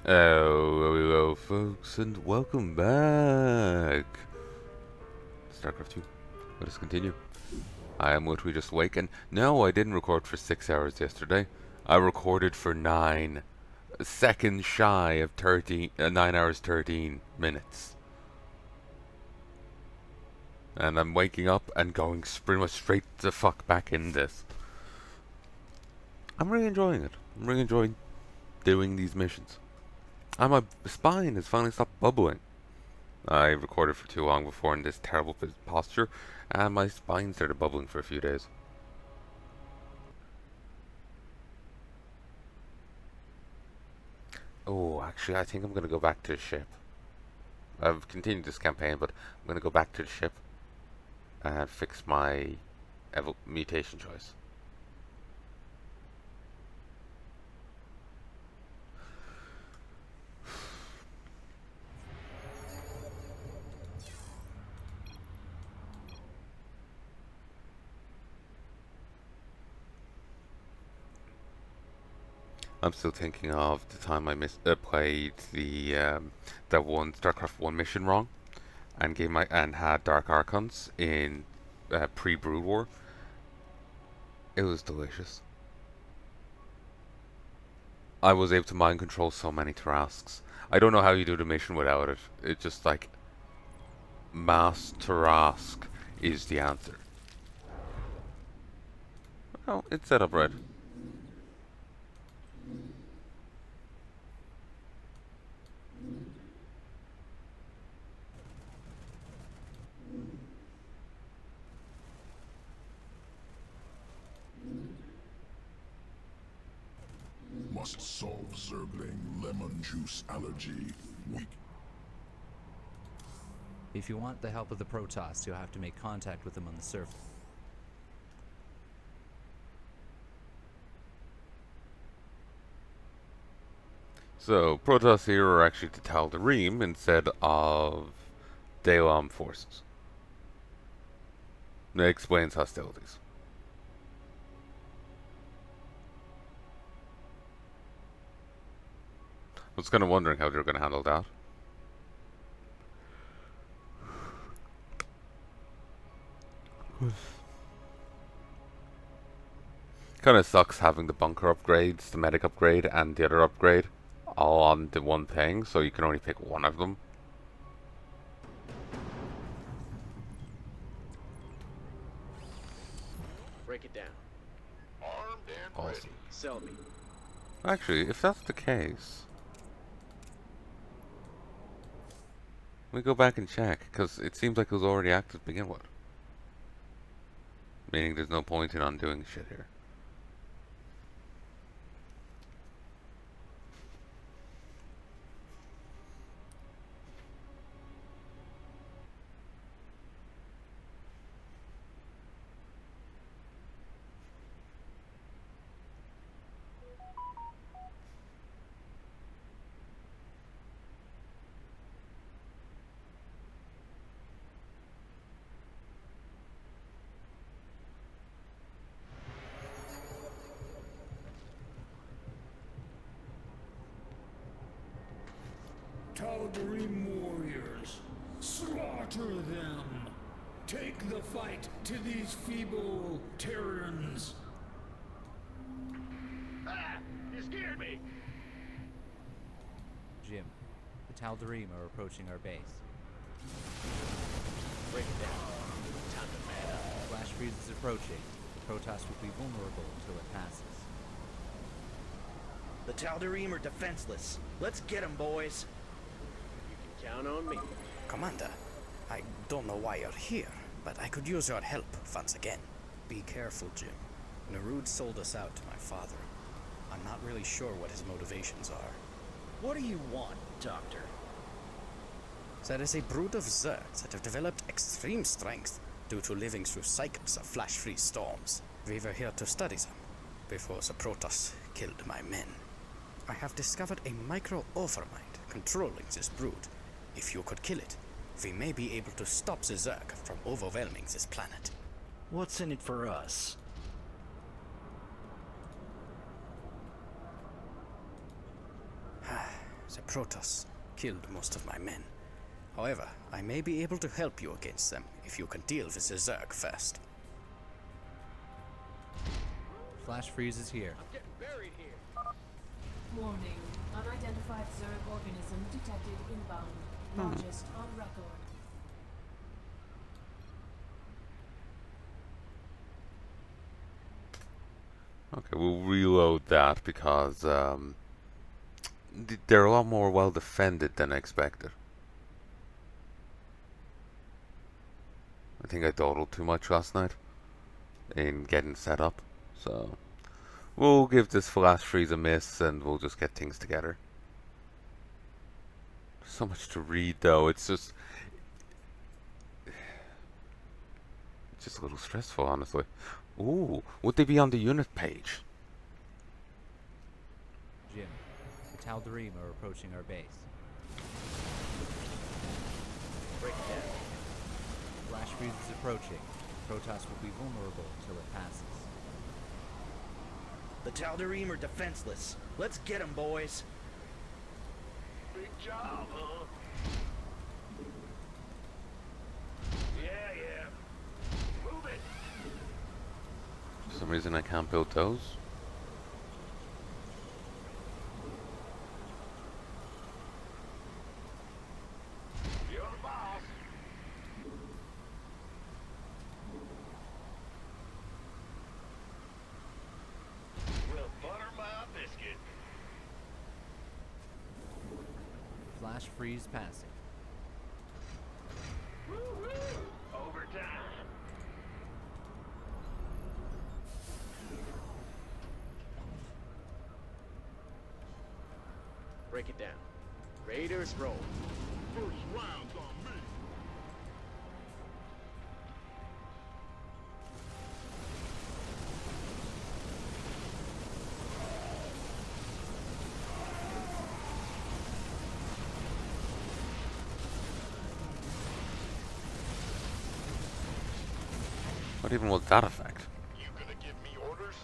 Hello, folks, and welcome back. StarCraft 2. Let us continue. I am what we just awakened. No, I didn't record for 6 hours yesterday. I recorded for 9 seconds shy of 9 hours 13 minutes. And I'm waking up and going pretty much straight the fuck back in this. I'm really enjoying it. I'm really enjoying doing these missions. And my spine has finally stopped bubbling. I recorded for too long before in this terrible posture, and my spine started bubbling for a few days. Oh, actually, I think I'm going to go back to the ship. I've continued this campaign, but I'm going to go back to the ship and fix my mutation choice. I'm still thinking of the time I played the that one StarCraft 1 mission wrong and had Dark Archons in pre-Brood War. It was delicious. I was able to mind control so many Tarasques. I don't know how you do the mission without it. It's just like mass Tarasque is the answer. Oh, it's set up right. Must solve Zergling lemon juice allergy. If you want the help of the Protoss, you'll have to make contact with them on the surface. So, Protoss here are actually to Tal'Darim instead of Dalam forces. That explains hostilities. I was kind of wondering how they're going to handle that. Kind of sucks having the bunker upgrades, the medic upgrade, and the other upgrade all on the one thing, so you can only pick one of them. Break it down. Armed and ready. Sell me. Actually, if that's the case, let me go back and check, because it seems like it was already active to begin with. Meaning there's no point in undoing shit here. Kaldir warriors, slaughter them! Take the fight to these feeble Terrans! Ah! You scared me! Jim, the Tal'Darim are approaching our base. Break it down. Time to man up. Flash freeze is approaching. The Protoss will be vulnerable until it passes. The Tal'Darim are defenseless. Let's get them, boys. You can count on me. Commander, I don't know why you're here, but I could use your help once again. Be careful, Jim. Narud sold us out to my father. I'm not really sure what his motivations are. What do you want, Doctor? There is a brood of Zergs that have developed extreme strength due to living through cycles of flash-freeze storms. We were here to study them before the Protoss killed my men. I have discovered a micro-overmind controlling this brood. If you could kill it, we may be able to stop the Zerg from overwhelming this planet. What's in it for us? The Protoss killed most of my men. However, I may be able to help you against them if you can deal with the Zerg first. Flash freeze is here. I'm getting buried here. Warning. Unidentified Zerg organism detected inbound. Largest on record. Okay, we'll reload that because they're a lot more well defended than I expected. I think I dawdled too much last night in getting set up, so we'll give this flash freeze a miss and we'll just get things together. So much to read though, it's just a little stressful, honestly. Ooh, would they be on the unit page? Jim, the Kaldir are approaching our base. Break it down. Flash freeze is approaching. Protoss will be vulnerable until it passes. The Tal'Darim are defenseless. Let's get them, boys. Big job, huh? Yeah. Move it. For some reason I can't build those. You're the boss. Well, butter my biscuit. Flash freeze passing. Woo-hoo! Overtime. Break it down. Raiders roll. First round on me. What even was that effect? You gonna give me orders?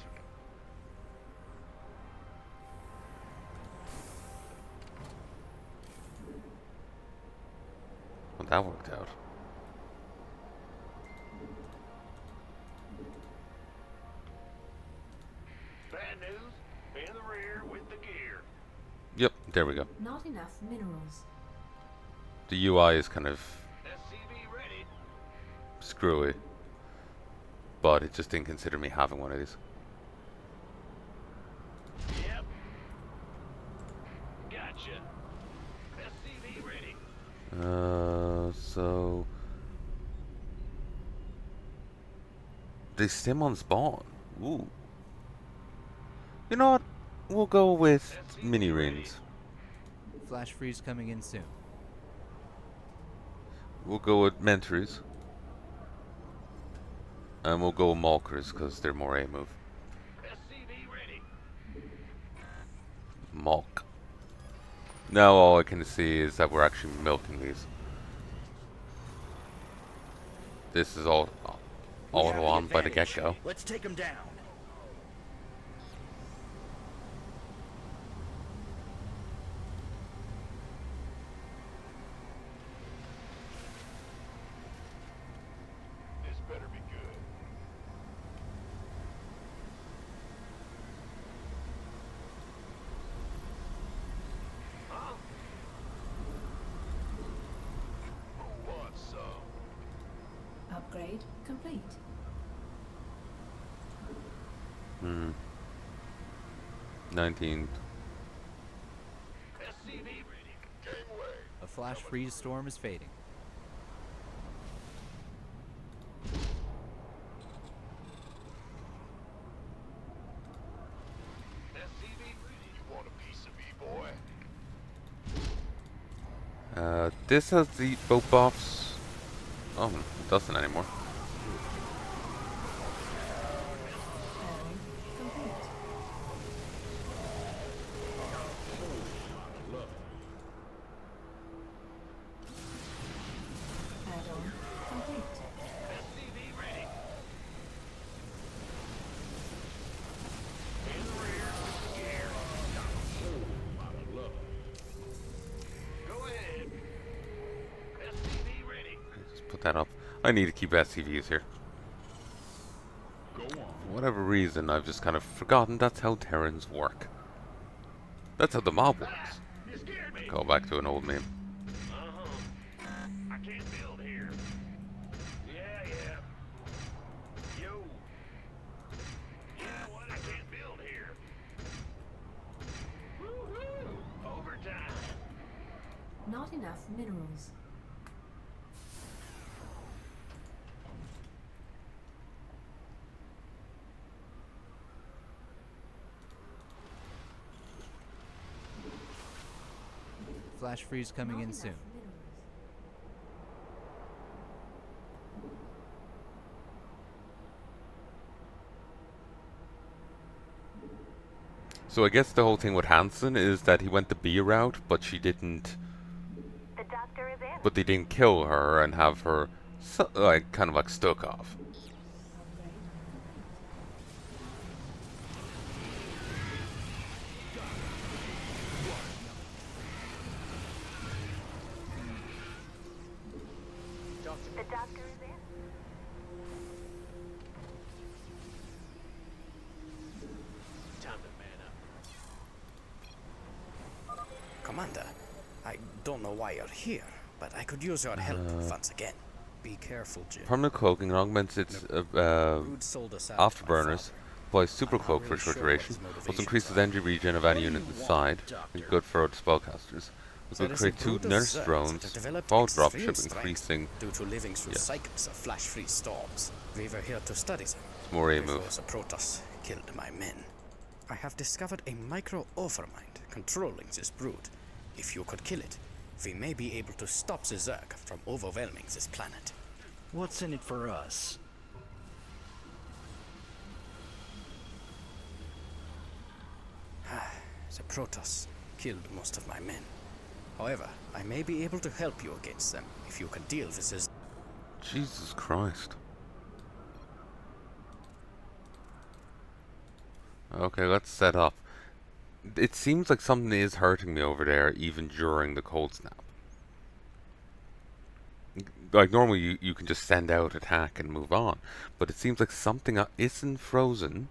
Well, that worked out. Bad news. In the rear with the gear. Yep, there we go. Not enough minerals. The UI is kind of SCV ready. screwy, but it just didn't consider me having one of these. Yep. Gotcha. SCV ready. So they stim on spawn. Ooh. You know what? We'll go with mini rings. Flash freeze coming in soon. We'll go with Mentries. And we'll go with Malkers because they're more A move. SCV ready. Malk. Now all I can see is that we're actually milking these. This is all We have auto on by the advantage. get-go. Let's take them down. This better be good. Huh? Who wants some? Upgrade complete. 19. SCV ready. Gangway. A flash freeze storm is fading. SCV ready. You want a piece of me, boy? This has the boat buffs. Oh, it doesn't anymore. Add-on complete. Add-on complete. SCV ready. In the rear with the gear. put that up. I need to keep SCVs here. Go on. For whatever reason, I've just kind of forgotten that's how Terrans work. That's how the mob works. You scared me. Go back to an old meme. I can't build here. Yeah. Yo. Yeah, what? I can't build here. Woohoo! Overtime. Not enough minerals. Flash freeze coming Not in enough soon. minerals. So I guess the whole thing with Hansen is that he went the B route, but she didn't. The doctor is in. But they didn't kill her and have her, like, kind of like stuck off. The doctor is in. Time to man up. Commander, I don't know why you're here, but I could use your help once again. Be careful, Jim. Permanent cloaking augments its Rude sold us out to my afterburners. father. Applies super I'm not cloak for a really short sure what duration. his Also motivations increases are. energy regen of any unit do you inside. want, Doctor? And good for spellcasters. We There could is a create 2 brood of nurse Zergs that drones. have developed Fall extreme dropship strength increasing due to living through Yes. cycles of flash-free storms. We were here to study them. more A Before move. the Protoss killed my men. I have discovered a micro-overmind controlling this brood. If you could kill it, we may be able to stop the Zerg from overwhelming this planet. What's in it for us? The Protoss killed most of my men. However, I may be able to help you against them if you can deal with this. Jesus Christ. Okay, let's set up. It seems like something is hurting me over there even during the cold snap. Like normally you can just send out attack and move on. But it seems like something isn't frozen.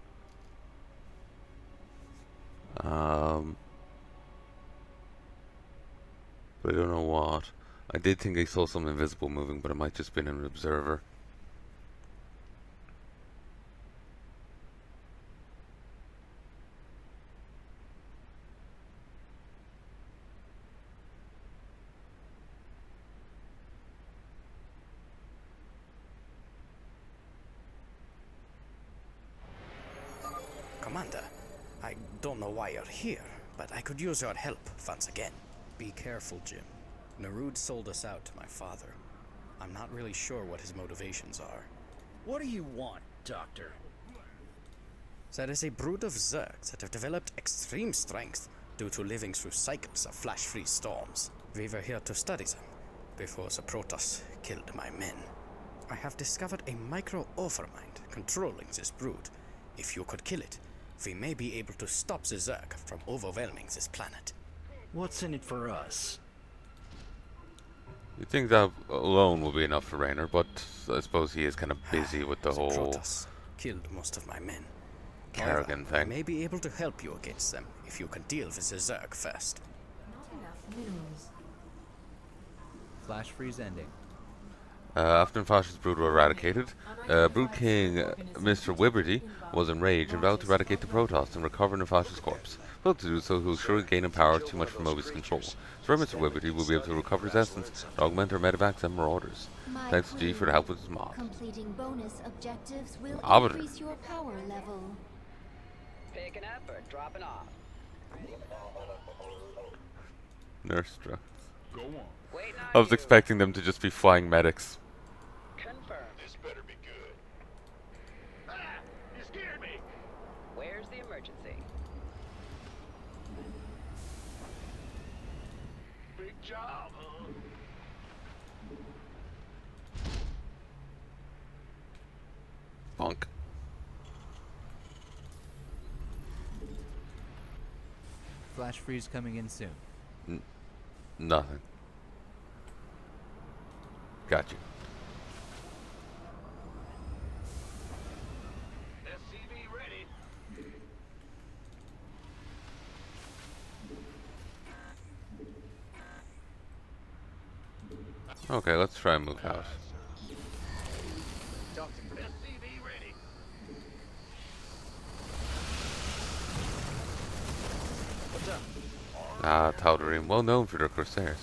But I don't know what. I did think I saw something invisible moving, but it might just been an observer. Commander, I don't know why you're here, but I could use your help once again. Be careful, Jim. Narud sold us out to my father. I'm not really sure what his motivations are. What do you want, Doctor? There is a brood of Zergs that have developed extreme strength due to living through cycles of flash-free storms. We were here to study them before the Protoss killed my men. I have discovered a micro-overmind controlling this brood. If you could kill it, we may be able to stop the Zerg from overwhelming this planet. What's in it for us? You'd think that alone will be enough for Raynor, but I suppose he is kind of busy with the whole Protoss killed most of my men. Kerrigan However, I thing. may be able to help you against them if you can deal with the Zerg first. Not enough minerals. Flash freeze ending. After Fascist brood were eradicated, Brood King Mr. Wiberty was enraged and vowed to eradicate the Protoss and recover Nefash's corpse. Failed to do so, he will surely gain in power too much for Moby's control. So Mr. Wiberty will be able to recover his essence and augment our medevacs and marauders. Thanks to G for the help with his mob. Completing bonus objectives will Arbiter. increase your power level. Picking up or dropping off? Nurse drugs. Go on. Waiting on I was you. expecting them to just be flying medics. Confirmed. This better be good. Ah! You scared me. Where's the emergency? Big job, huh? Punk. Flash freeze coming in soon. Nothing. Got you. Okay, let's try and move house. SCV ready. What's up? Ah, Tal'Darim, well known for their Corsairs.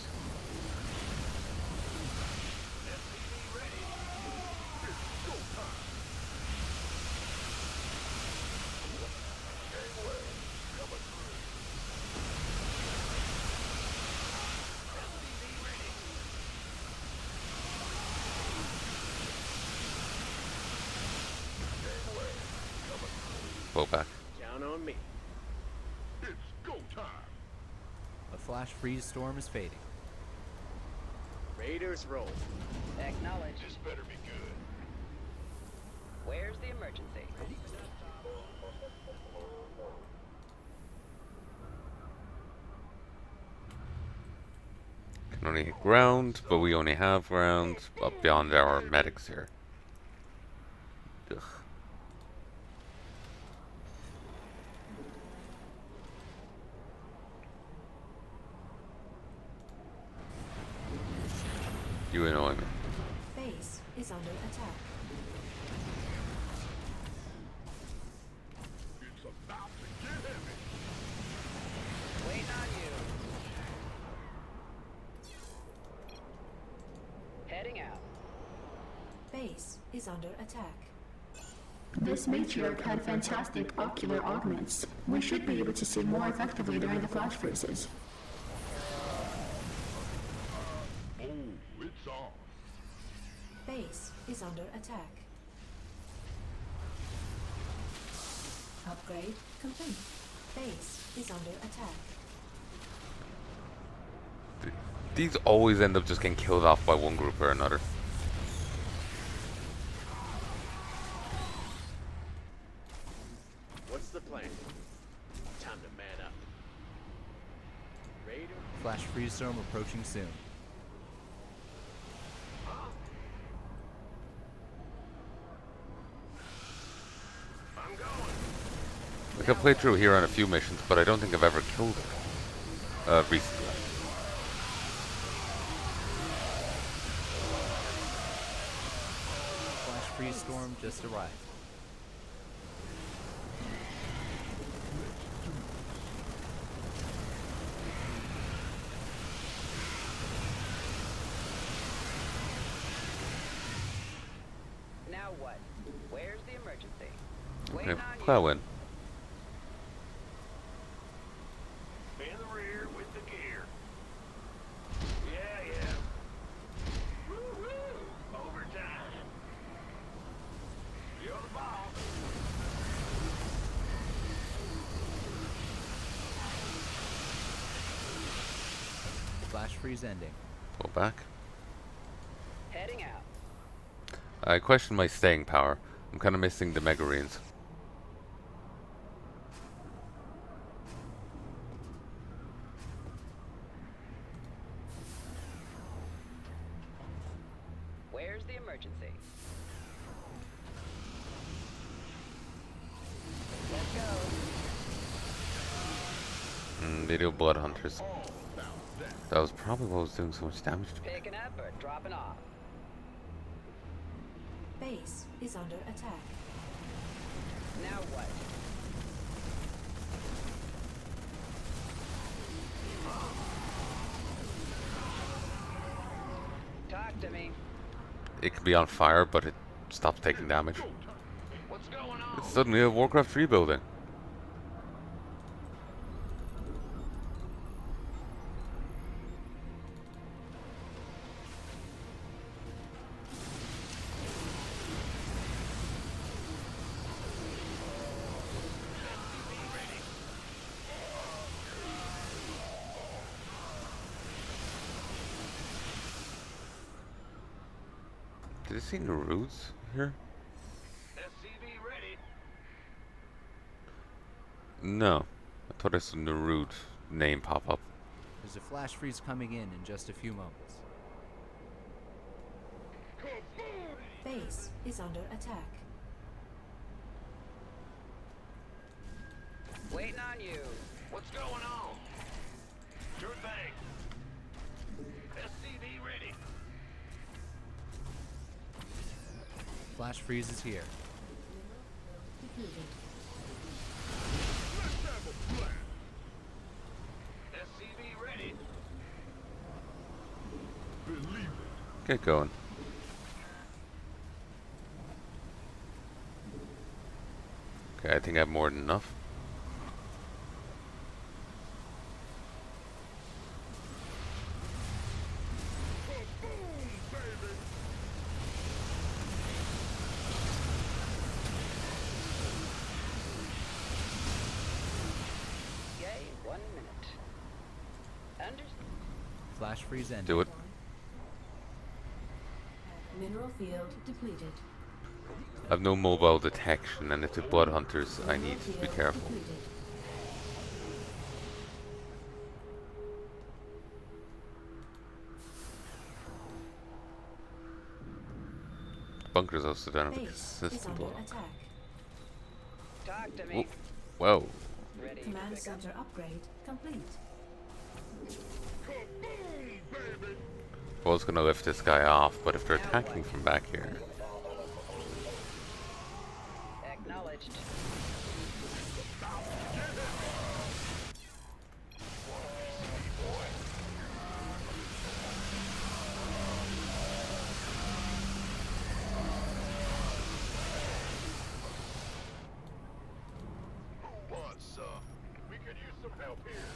Pull back. Count on me. It's go time. A flash freeze storm is fading. Raiders roll. Acknowledge. This better be good. Where's the emergency? Can only hit ground, but we only have ground up beyond our medics here. Ugh. You annoy me. Base is under attack. It's about to get heavy. Waiting on you. Heading out. Base is under attack. This matriarch had fantastic ocular augments. We should be able to see more effectively during the flash freezes. Oh, it's on. Base is under attack. Upgrade complete. Base is under attack. These always end up just getting killed off by one group or another. What's the plan? Time to man up. Raider. Flash freeze storm approaching soon. I'm going. Like, I've played through here on a few missions, but I don't think I've ever killed it. Recently. Flash freeze storm just arrived. Now what? Where's the emergency? Okay, Waiting on plow in. In the rear with the gear. Yeah, yeah. Woo-hoo! Overtime. You're the ball. Flash freeze ending. Pull back. Heading out. I question my staying power. I'm kind of missing the Megarines. Where's the emergency? Let's go. They do blood hunters. That was probably what was doing so much damage to me. Picking up or dropping off? Base is under attack. Now what? Talk to me. It can be on fire, but it stops taking damage. What's going on? It's suddenly a Warcraft 3 building. Did I see Naruds here? SCV ready. No. I thought I saw Narud name pop up. There's a flash freeze coming in just a few moments. Base is under attack. Waiting on you. What's going on? Sure thing. SCV ready. Flash freeze is here. Depleted. Let's have a blast. SCV ready. Believe it. Get going. Okay, I think I have more than enough. Yay, 1 minute. Flash freeze ending. Do it. Mineral field depleted. I have no mobile detection, and if the blood hunters, I need to be Field careful. depleted. Bunkers also don't have a Base is consistent under block. attack. Talk to Oh, me. whoa. Ready. Command to pick up. center upgrade complete. I was gonna lift this guy off, but if they're attacking from back here, Acknowledged. Who wants some? We could use some help here.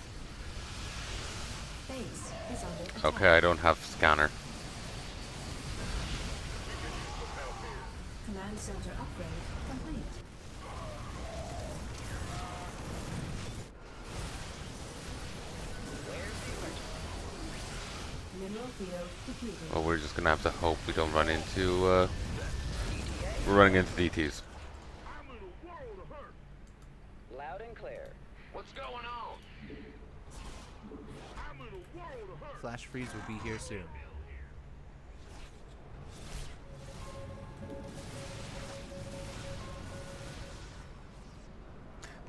Base is under attack. okay, I don't have scanner. Command center upgrade complete. Mineral field depleted. Well, we're just gonna have to hope we don't run into. We're running into DTs. I'm in a world of hurt. Loud and clear. What's going on? I'm in a world of hurt. Flash freeze will be here soon.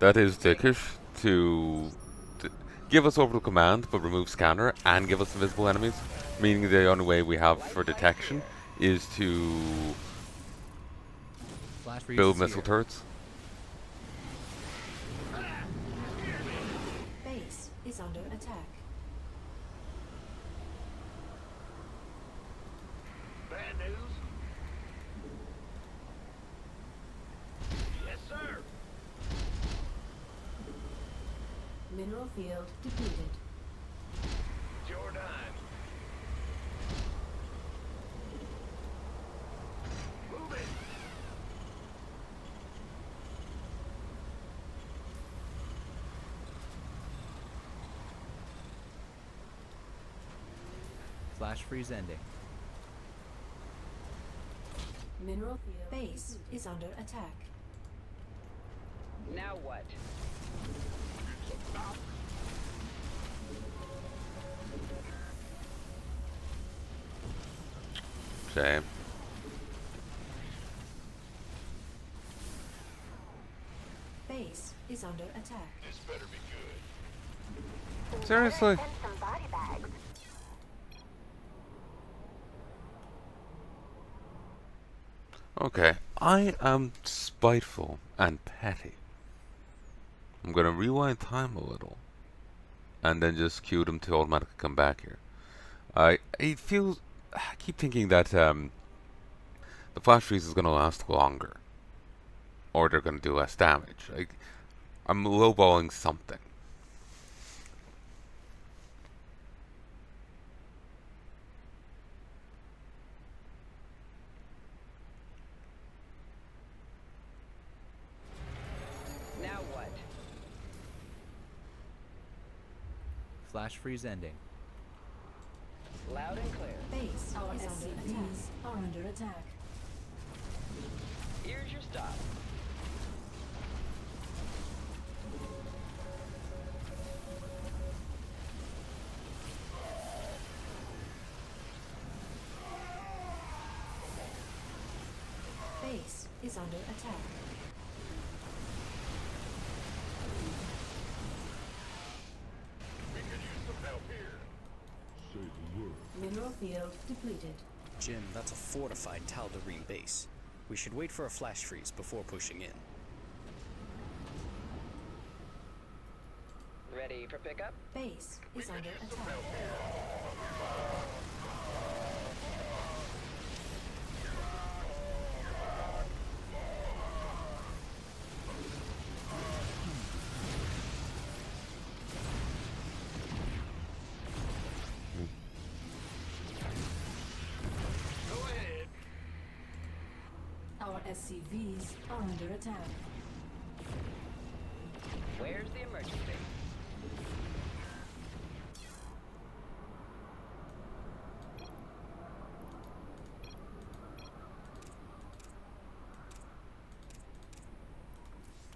That is dickish to give us orbital command, but remove scanner and give us invisible enemies. Meaning the only way we have for detection is to Flash freeze build is missile here. turrets. Base is under attack. Bad news? Yes, sir. Mineral field depleted. It's your dime. Move it. Flash freeze ending. Mineral field base is under attack. Now what? Shame. Base is under attack. This better be good. Seriously? Some body bags. Okay, I am spiteful and petty. I'm gonna rewind time a little, and then just cue them to automatically come back here. I keep thinking that the flash freeze is gonna last longer, or they're gonna do less damage. I'm lowballing something. Now what? Flash freeze ending. Loud and clear. Base is under attack. Are under attack. Here's your stop. Base is under attack. We could use some help here. Say the word. Mineral field depleted. Jim, that's a fortified Tal'Darim base. We should wait for a flash freeze before pushing in. Ready for pickup? Base is under attack. Go ahead. Our SCVs are under attack. Where's the emergency?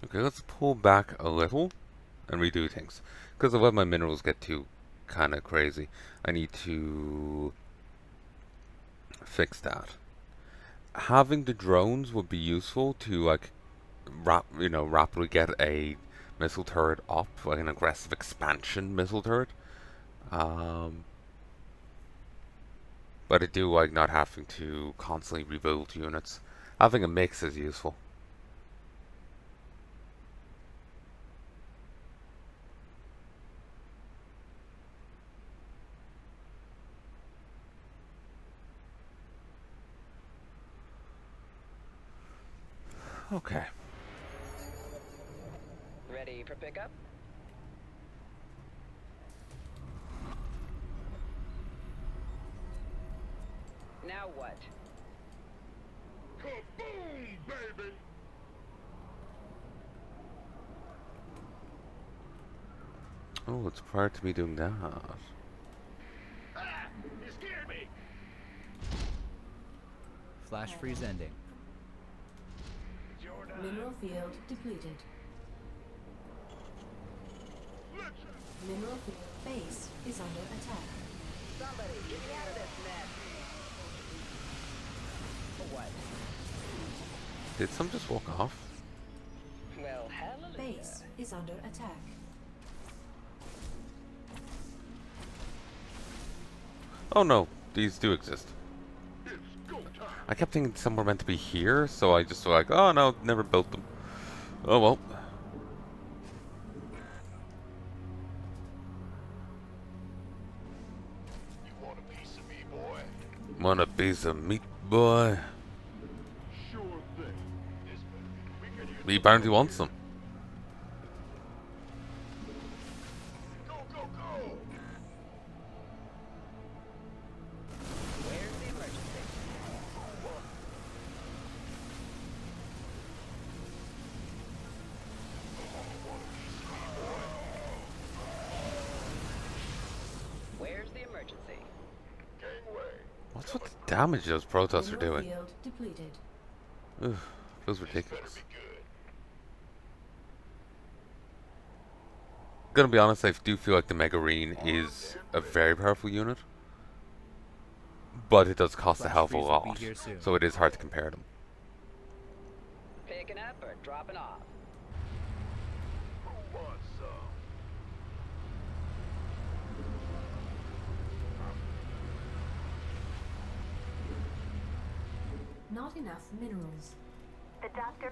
Okay, let's pull back a little and redo things. Because of when my minerals get too kind of crazy, I need to fix that. Having the drones would be useful to like rapidly get a missile turret up, like an aggressive expansion missile turret. But I do like not having to constantly rebuild units. Having a mix is useful. Okay. Ready for pickup? Now what? Kaboom, baby! Oh, it's prior to me doing that. Ah! You scared me! Flash freeze ending. Mineral field depleted. Mineral field base is under attack. Somebody get me out of this mess. What? Did some just walk off? Well, hallelujah. Base is under attack. Oh no, these do exist. It's go time. I kept thinking some were meant to be here, so I just was like, oh no, never built them. Oh well. You want a piece of me, boy? Want a piece of meat, boy? Sure thing. This we could use He apparently wants them. go, go, go! Where's the emergency? Where's the emergency? Gangway. What's with the damage those protoss are Mineral doing? field depleted. Ugh, feels Better ridiculous. be good. Gonna be honest, I do feel like the Megarine is a very powerful unit. But it does cost a Flash hell of a freeze will be lot, here soon. so it is hard to compare them. Picking up or dropping off? Who wants some? Not enough minerals. The doctor.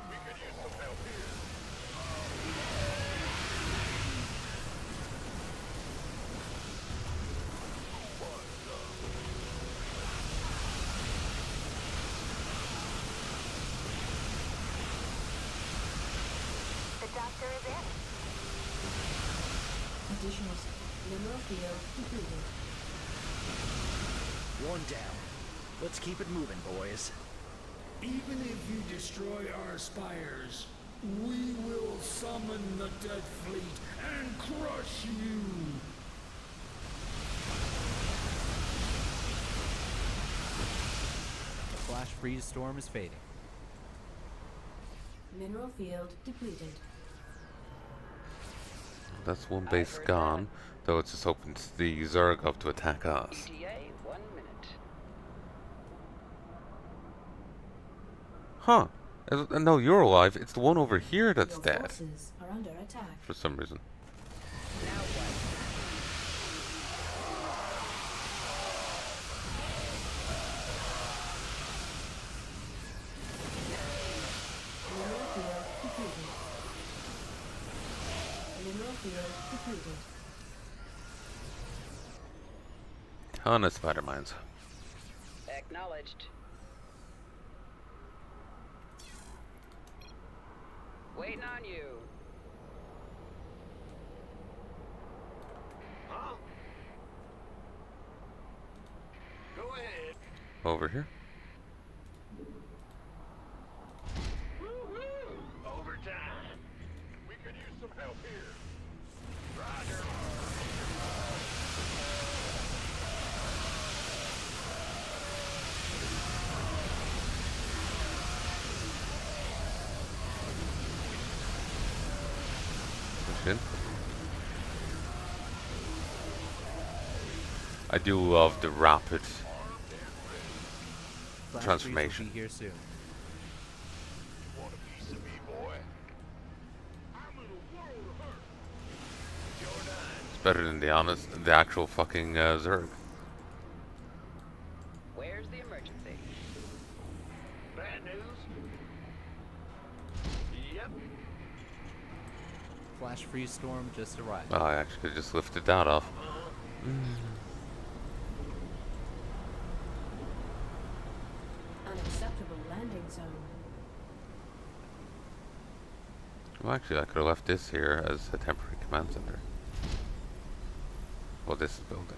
We could use some help here. The doctor is in. Additional mineral field depleted. One down. Let's keep it moving, boys. Even if you destroy our spires, we will summon the dead fleet and crush you. The flash freeze storm is fading. Mineral field depleted. That's one base gone, though it's just open to the Zerg up to attack us. ETA, 1 minute. Huh. No, you're alive. It's the one over here that's Your dead. forces are under attack. For some reason. Now what? ton of spider mines. Acknowledged. Waiting on you. Huh? Go ahead. Over here. Woo-hoo! Overtime. We could use some help here. Roger. Push in. I do love the rapid Flash transformation. freeze will be here soon. Want a piece of me, boy? I'm in a world of hurt. Your nine. It's better than the actual fucking Zerg. Where's the emergency? Bad news? Yep. Flash freeze storm just arrived. Oh, I actually could just lifted that off. Unacceptable landing zone. Well, actually, I could have left this here as a temporary command center. Well, this is building.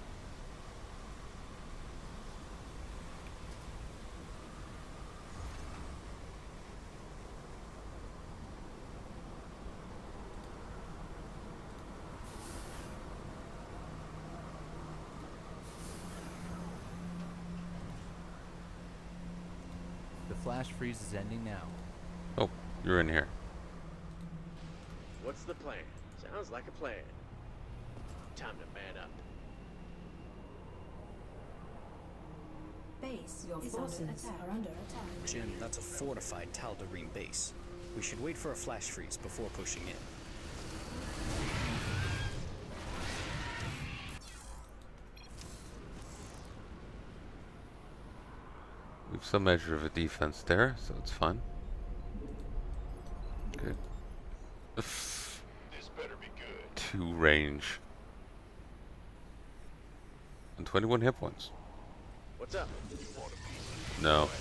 The flash freeze is ending now. Oh, you're in here. What's the plan? Sounds like a plan. Time to man up. Base your forces are under attack. Jim, that's a fortified Tal'Darim base. We should wait for a flash freeze before pushing in. We have some measure of a defense there, so it's fine. Good. This better be good. 2 range. And 21 hit points. What's up? You want a piece of me, No. boy?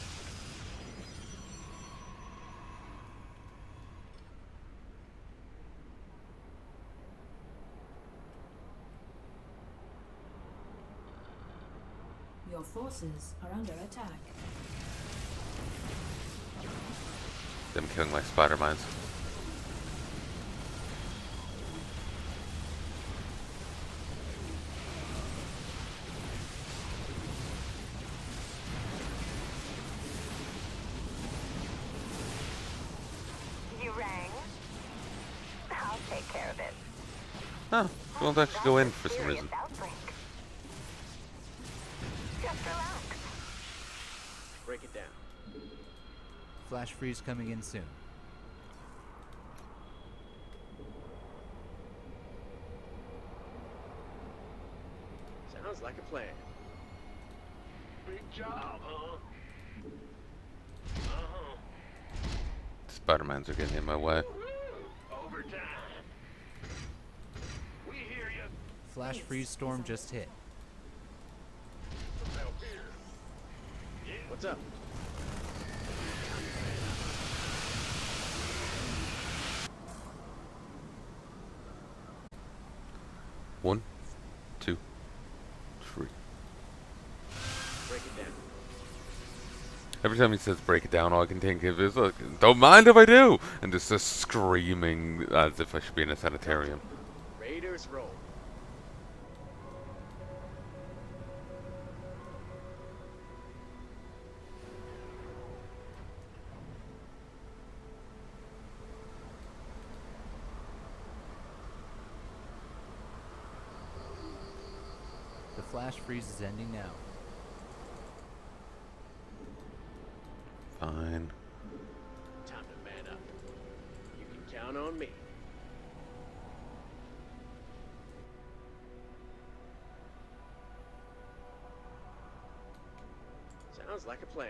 Your forces are under attack. Them killing my spider mines. You rang? I'll take care of it. Huh. We won't actually go in for some Serious reason. outbreak. Just relax. Break it down. Flash freeze coming in soon. Sounds like a plan. Big job, huh? Uh-huh. Spider mines are getting in my way. Overtime. We hear you. Flash freeze storm just hit. Some help here. Yeah. What's up? One, 2, 3. Break it down. Every time he says break it down, all I can think of is, like, don't mind if I do! And just screaming as if I should be in a sanitarium. Raiders roll. The flash freeze is ending now. Fine. Time to man up. You can count on me. Sounds like a plan.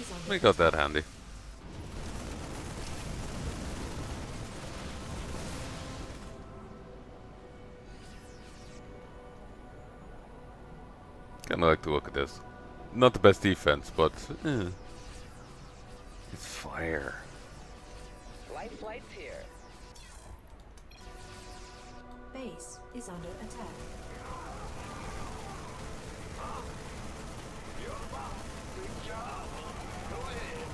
is under We got that handy. Kinda like to look at this. Not the best defense, but it's fire. Flight's here. Base is under attack. Good job. Go ahead.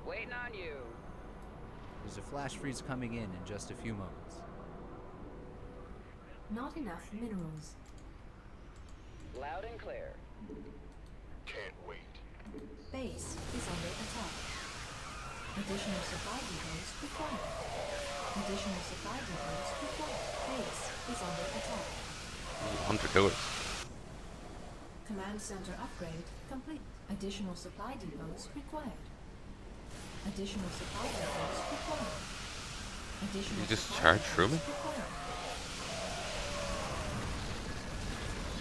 Waiting on you. There's a flash freeze coming in just a few moments. Not enough minerals. Loud and clear. Can't wait. Base is under attack. Additional supply depots required. Additional supply depots required. Base is under attack. Hunter killers. Command center upgrade complete. Additional supply depots required. Additional supply depots required. Additional You just supply charge depots through me? required.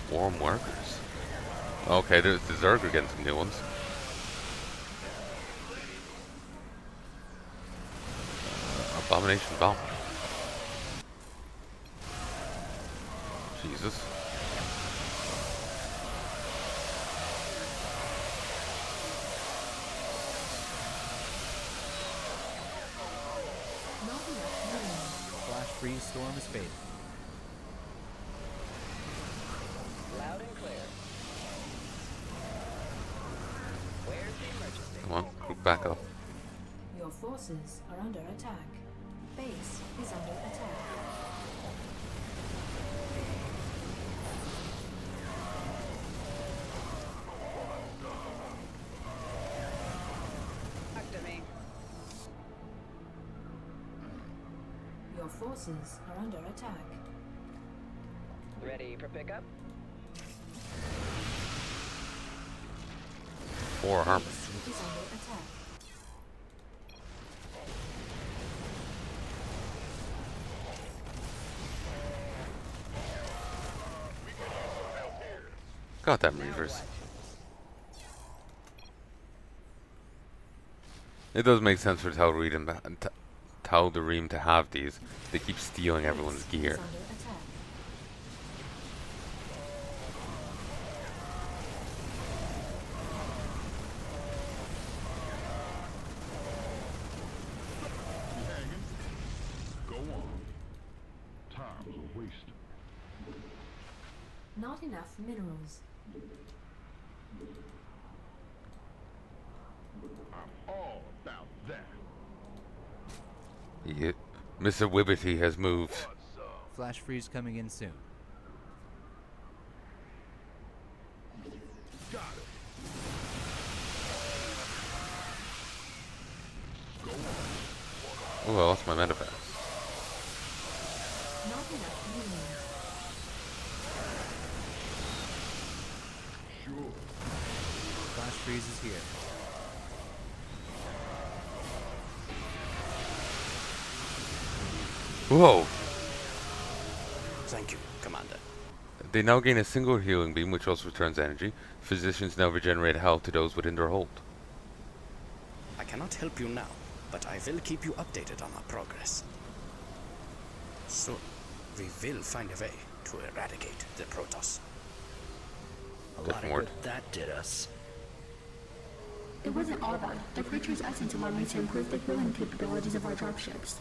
Swarm workers. Okay, there's the Zerg again, some new ones. Abomination bomb. Jesus. Not enough minerals. Flash freeze storm is fading. Loud and clear. Where's the emergency? Come on, group back up. Your forces are under attack. Base is under attack. Talk to me. Your forces are under attack. Ready for pickup? 4 armor. Base is under attack. Goddamn Reavers. It does make sense for Tal'Darim to have these. They keep stealing everyone's Base gear. is under attack. Go on. Time's a waste. Not enough minerals. I'm all about that. Yeah. Mr. Wiberty has moved. Flash freeze coming in soon. Got it. Go on. Oh, I lost my metapack. Not enough minerals. Sure. Flash freeze is here. Whoa! Thank you, Commander. They now gain a single healing beam, which also returns energy. Physicians now regenerate health to those within their hold. I cannot help you now, but I will keep you updated on our progress. Soon, we will find a way to eradicate the Protoss. A Good lot of lord. good that did us. It wasn't all that. The creature's essence allowed me to improve the healing capabilities of our dropships.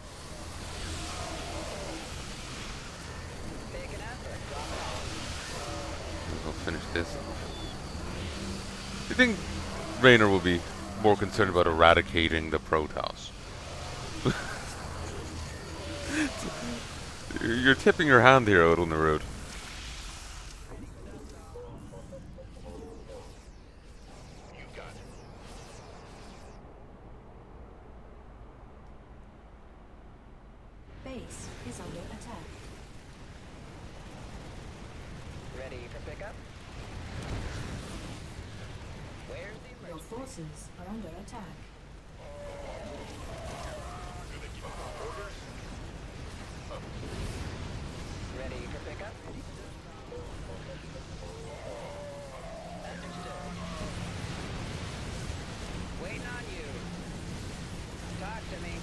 Big enough or drop it off? I'll finish this off. Do you think Raynor will be more concerned about eradicating the Protoss? You're tipping your hand here, Odal Narud. You got it. Base is under attack. Ready for pickup? Where's the Your emergency? forces are under attack. Ready for pickup? Understood. Waiting on you. Talk to me.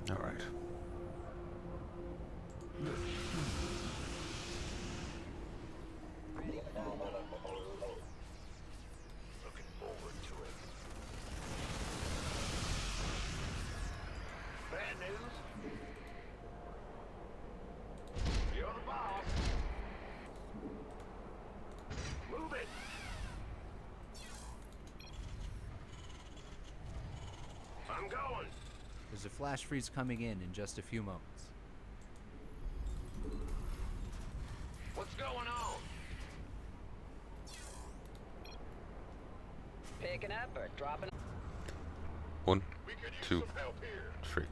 All right. Looking forward to it. Bad news? You're the boss. Move it. I'm going. There's a flash freeze coming in just a few moments. What's going on? Picking up or dropping? 1, We could use 2, some help here. 3.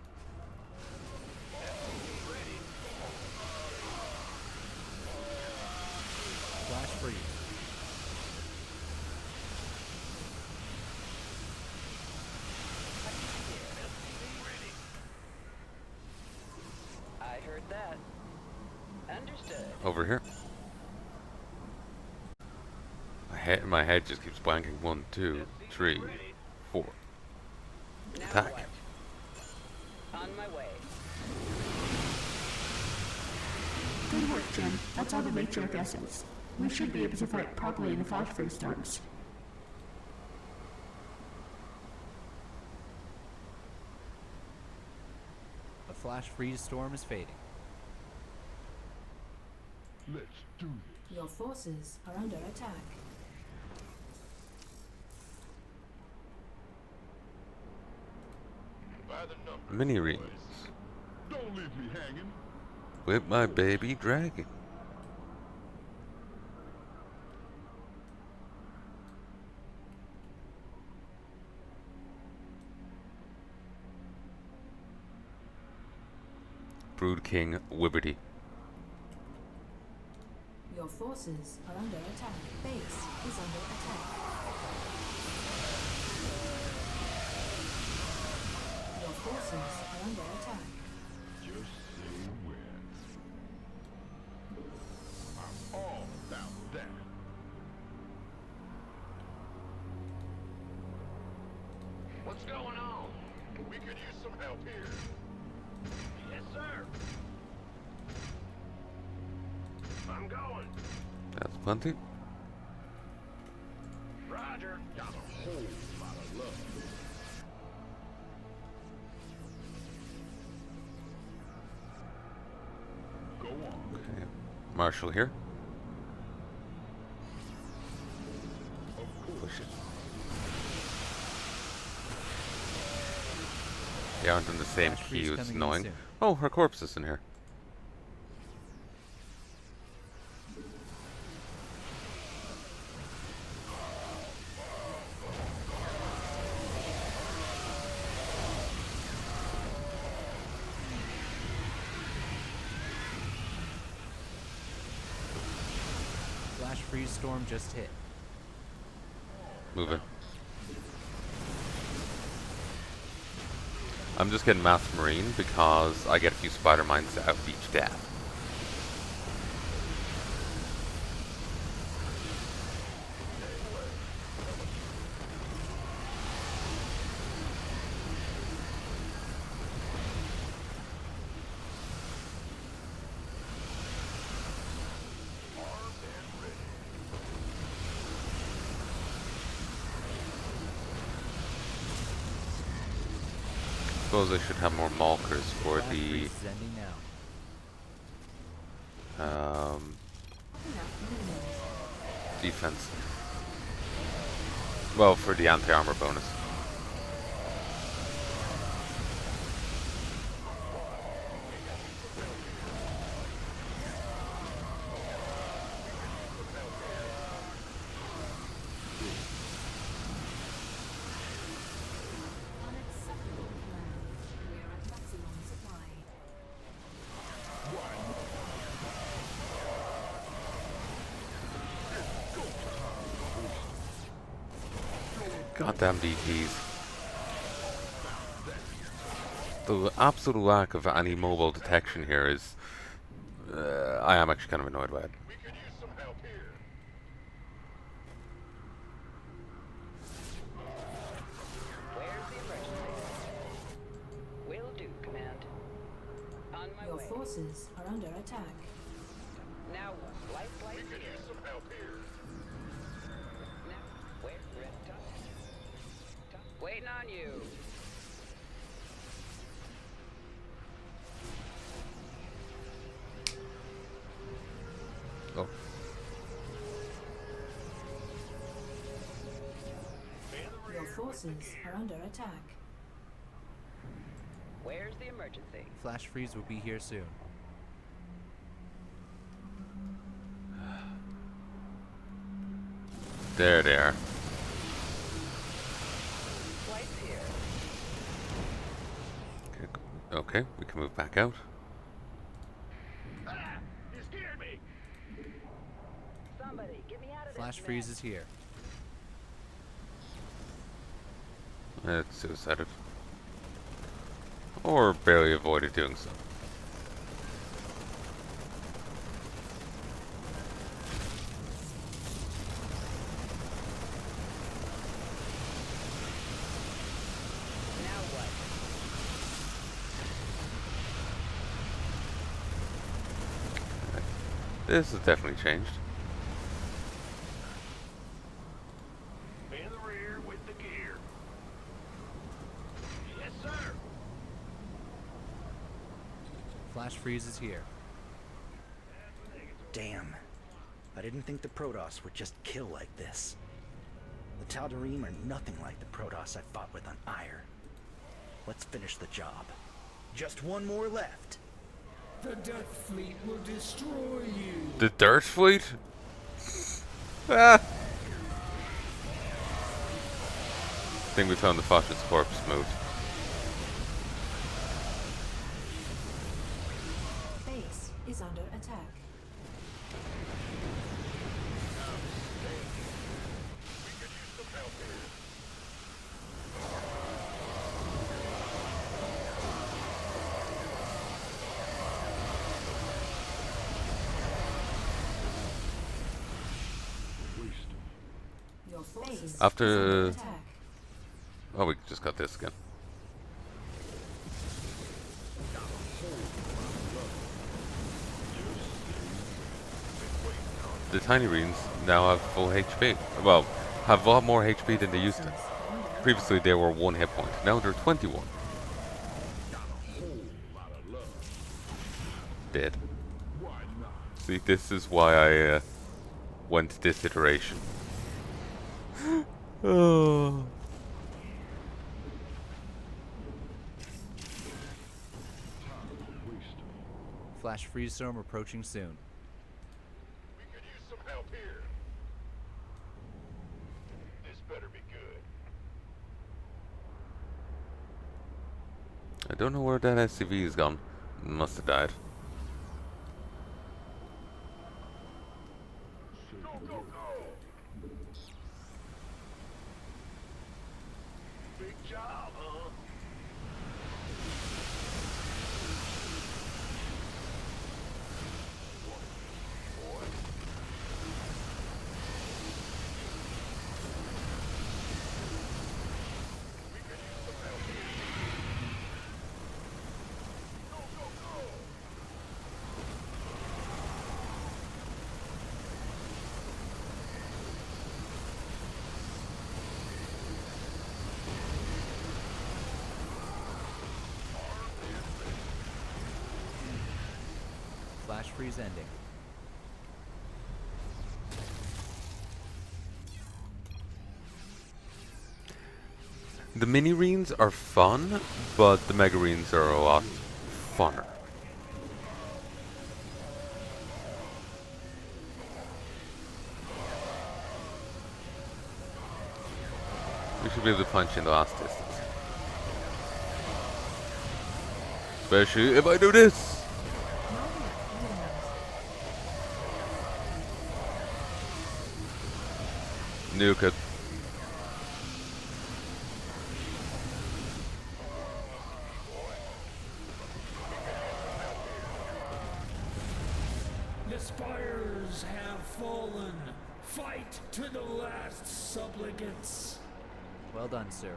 Flash freeze. I heard that. Understood. Over here. My head just keeps blanking. 1, 2, 3, 4. Now Attack. what? On my way. Good work, Jim. That's all the matriarch essence. We should be able to fight properly in the flash freeze storms. A flash freeze storm is fading. Let's do this. Your forces are under attack. By the number. Mini rings. Don't leave me hanging. With my baby dragon. Brood King Wiberty. Your forces are under attack. Base is under attack. Your forces are under attack. Just say when. I'm all about that. What's going on? We could use some help here. Yes, sir. I'm going. That's plenty. Roger. Got a whole lot of love. Go on. Okay. Marshall here. Push it. They aren't in the same Flash freeze queue, it's coming in annoying. soon. Oh, her corpse is in here. Flash freeze storm just hit. Moving. I'm just getting Mass Marine because I get a few spider mines out of each death. Suppose I should have more Malkers for Flash the freeze is ending now. defense. Well, for the anti-armor bonus. Goddamn DPs. The absolute lack of any mobile detection here is... I am actually kind of annoyed by it. We could use some help here. Where's the emergency? Will do, Command. On my Your way. forces are under attack. Now what? Light, We light, could here. use some help here. Now, where? Red top. Waiting on you. Oh. Your forces are under attack. Where's the emergency? Flash freeze will be here soon. There they are. Lights here. Okay, we can move back out. Ah! You scared me! Somebody, get me out of Flash this freeze mess. is here. It's suicided. Or barely avoided doing so. Now what? This has definitely changed. In the rear with the gear. Yes, sir. Flash freeze is here. Damn. I didn't think the Protoss would just kill like this. The Tal'Darim are nothing like the Protoss I fought with on Ire. Let's finish the job. Just one more left. The Death Fleet will destroy you. The Dirt Fleet? Ah! I think we found the fascist corpse mode. Base is under attack. Your forces After... is under attack. Oh, we just got this again. The tiny reens now have full HP. Well, have a lot more HP than they used to. Previously they were 1 hit point. Now they're 21. Dead. See, this is why I went this iteration. Oh. Flash freeze storm approaching soon. We could use some help here. This better be good. I don't know where that SCV has gone. Must have died. Go, go, go! Big job, huh? Flash freeze ending. The mini reens are fun, but the mega reens are a lot funner. We should be able to punch in the last distance. Especially if I do this! Nuke it. The spires have fallen. Fight to the last, supplicants. Well done, sir.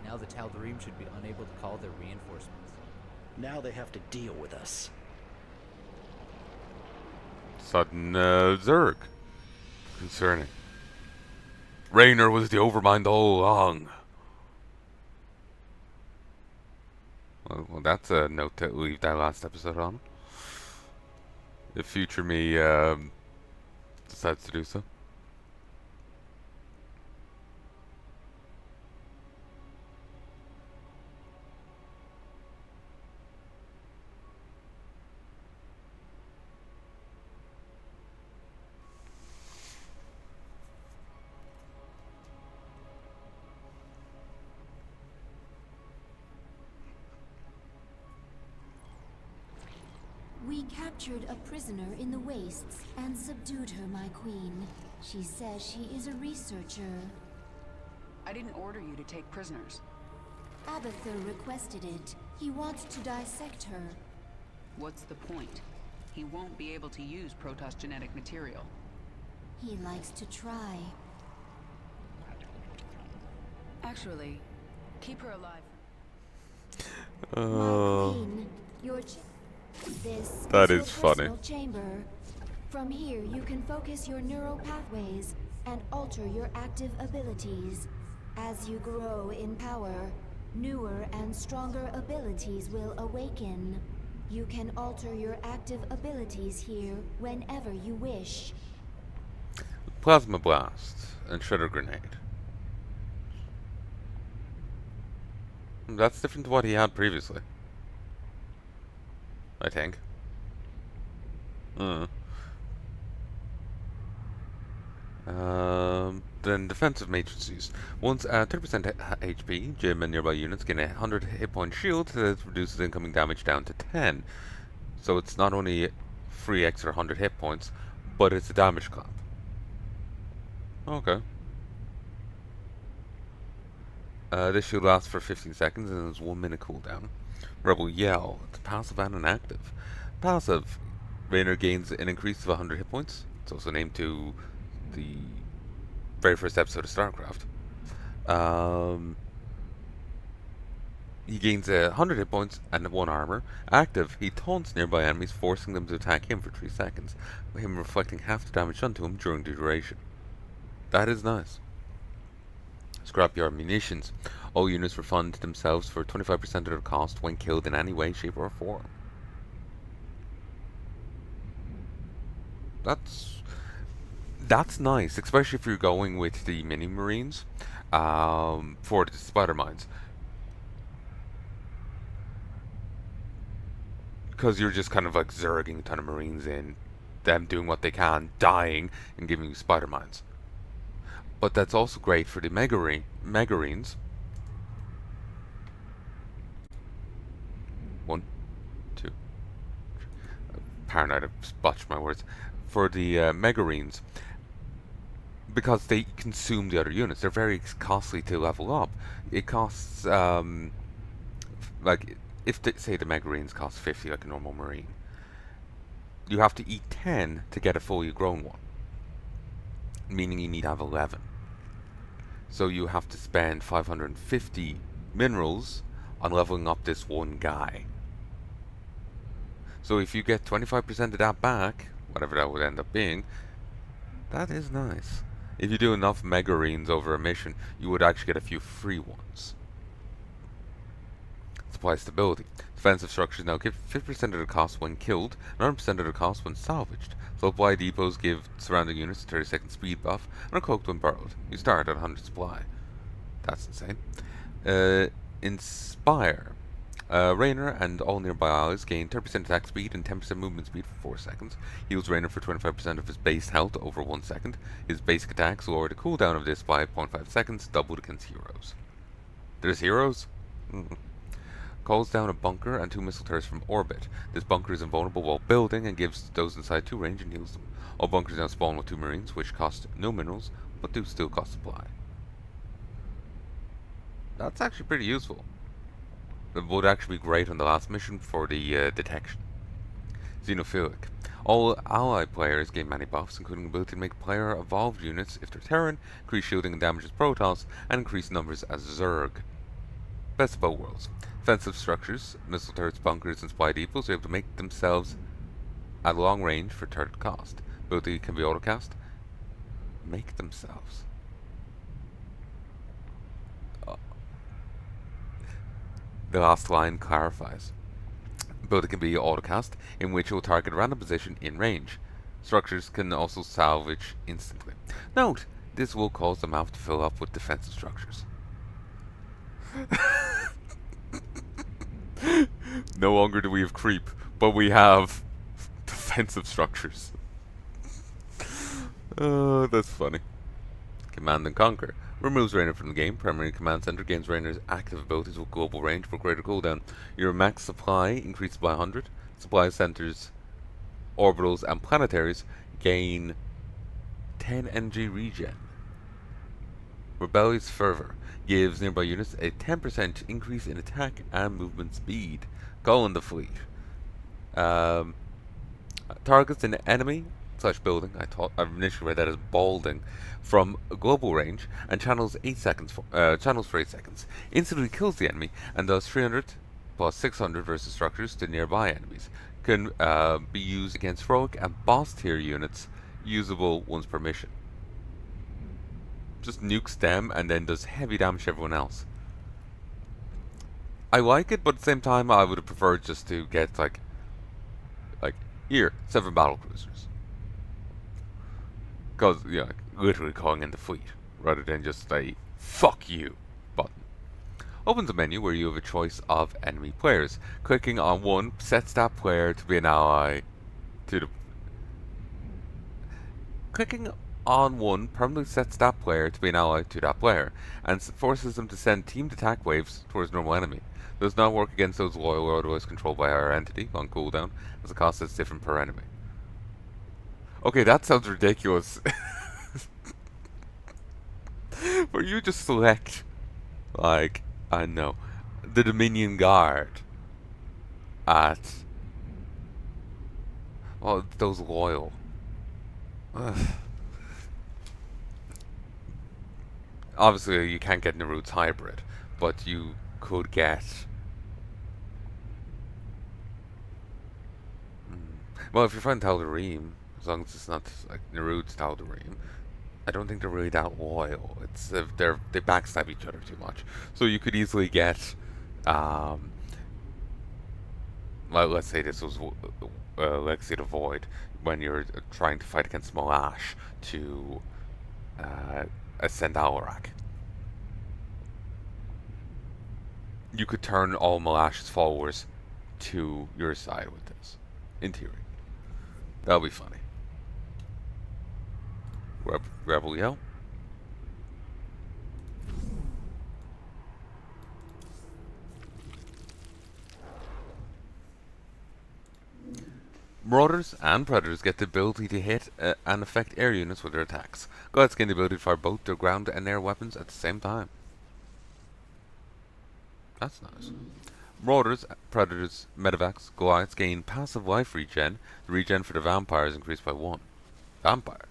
Now the Tal'Darim should be unable to call their reinforcements. Now they have to deal with us. Sudden Zerg. Concerning. Raynor was the Overmind all along. Well, that's a note to leave that last episode on. If future me decides to do so. We captured a prisoner in the wastes and subdued her, my queen. She says she is a researcher. I didn't order you to take prisoners. Abathur requested it. He wants to dissect her. What's the point? He won't be able to use Protoss genetic material. He likes to try. Actually, keep her alive. My queen, your this That is is your funny. personal chamber. From here, you can focus your neural pathways and alter your active abilities. As you grow in power, newer and stronger abilities will awaken. You can alter your active abilities here whenever you wish. Plasma Blast and Shredder Grenade. That's different to what he had previously. I think. Then defensive matrices. Once at 30% HP, Jim and nearby units gain a 100 hit point shield that reduces incoming damage down to 10. So it's not only free extra 100 hit points, but it's a damage clamp. Okay. This shield lasts for 15 seconds and has 1 minute cooldown. Rebel Yell. It's passive and inactive. Passive. Raynor gains an increase of 100 hit points. It's also named to the very first episode of StarCraft. He gains 100 hit points and 1 armor. Active. He taunts nearby enemies, forcing them to attack him for 3 seconds, with him reflecting half the damage done to him during the duration. That is nice. Scrapyard munitions. All units refund themselves for 25% of their cost when killed in any way, shape, or form. That's nice, especially if you're going with the mini marines for the spider mines, because you're just kind of like zerging a ton of marines in, them doing what they can, dying, and giving you spider mines. But that's also great for the megarines. 1, 2. Paranoid, I've botched my words. For the megarines, because they consume the other units. They're very costly to level up. It costs, like, if say the megarines cost 50 like a normal marine, you have to eat 10 to get a fully grown one. Meaning you need to have 11. So you have to spend 550 minerals on leveling up this one guy. So if you get 25% of that back, whatever that would end up being, that is nice. If you do enough megarines over a mission, you would actually get a few free ones. Supply stability. Defensive structures now give 50% of the cost when killed, and 100% of the cost when salvaged. Supply depots give surrounding units a 30-second speed buff, and are cloaked when burrowed. You start at 100 supply. That's insane. Inspire. Raynor and all nearby allies gain 30% attack speed and 10% movement speed for 4 seconds. Heals Raynor for 25% of his base health over 1 second. His basic attacks lower the cooldown of this by 0.5 seconds, doubled against heroes. There's heroes? Calls down a bunker and 2 missile turrets from orbit. This bunker is invulnerable while building and gives those inside 2 range and heals them. All bunkers now spawn with 2 marines, which cost no minerals, but do still cost supply. That's actually pretty useful. It would actually be great on the last mission for the detection. xenophilic. All ally players gain many buffs, including the ability to make player evolved units if they're Terran, increase shielding and damage as Protoss, and increase numbers as Zerg. Best of both worlds. Defensive structures, missile turrets, bunkers, and supply depots are able to make themselves at long range for turret cost. Ability can be autocast. Make themselves. The last line clarifies. Ability can be autocast, in which it will target a random position in range. Structures can also salvage instantly. Note, this will cause the map to fill up with defensive structures. No longer do we have creep, but we have defensive structures. Oh, that's funny. Command and Conquer. Removes Rainer from the game. Primary Command Center gains Rainer's active abilities with global range for greater cooldown. Your max supply increases by 100. Supply centers, orbitals, and planetaries gain 10 energy regen. Rebellious Fervor gives nearby units a 10% increase in attack and movement speed. Calling the fleet. Targets an enemy / building. I initially read that as balding from global range and channels 8 seconds. Channels for 8 seconds. Instantly kills the enemy and does 300 plus 600 versus structures to nearby enemies. Can be used against heroic and boss tier units. Usable once per mission. Just nukes them and then does heavy damage to everyone else. I like it, but at the same time, I would have preferred just to get like here, 7 battle cruisers. Because, you know, literally calling in the fleet, rather than just a fuck you button. Opens a menu where you have a choice of enemy players. Clicking on one sets that player to be an ally to the... Clicking on one permanently sets that player to be an ally to that player, and forces them to send teamed attack waves towards normal enemy. Does not work against those loyal or otherwise controlled by our entity on cooldown, as the cost is different per enemy. Okay, that sounds ridiculous. Where you just select, like, I don't know, the Dominion Guard at, well, those loyal. Ugh. Obviously, you can't get Naruto's hybrid, but you could get... Well, if you're fighting Tal'Darim, as long as it's not like Naruto's Tal'Darim, I don't think they're really that loyal. It's they backstab each other too much. So you could easily get, well, let's say this was Legacy of the Void, when you're trying to fight against Malash to ascend Alarak. You could turn all Malash's followers to your side with this, in theory. That'll be funny. Rebel Yell. Marauders and Predators get the ability to hit and affect air units with their attacks. Goliaths gain the ability to fire both their ground and air weapons at the same time. That's nice. Marauders, Predators, Medevacs, Goliaths gain passive life regen. The regen for the vampires increased by 1. Vampire.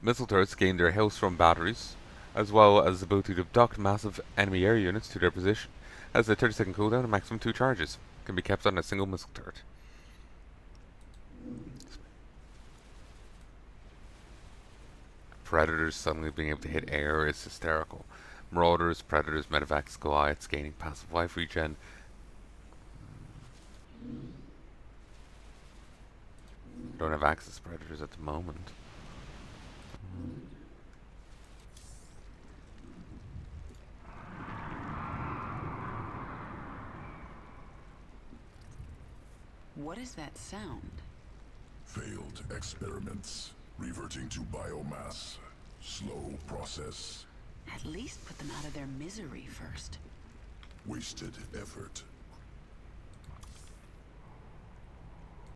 Missile turrets gain their Hailstorm batteries, as well as the ability to abduct massive enemy air units to their position. Has a 30-second cooldown and maximum 2 charges. Can be kept on a single missile turret. Predators suddenly being able to hit air is hysterical. Marauders, Predators, Medevacs, Goliaths gaining passive life regen. Don't have access to Predators at the moment. What is that sound? Failed experiments. Reverting to biomass. Slow process. At least put them out of their misery first. Wasted effort.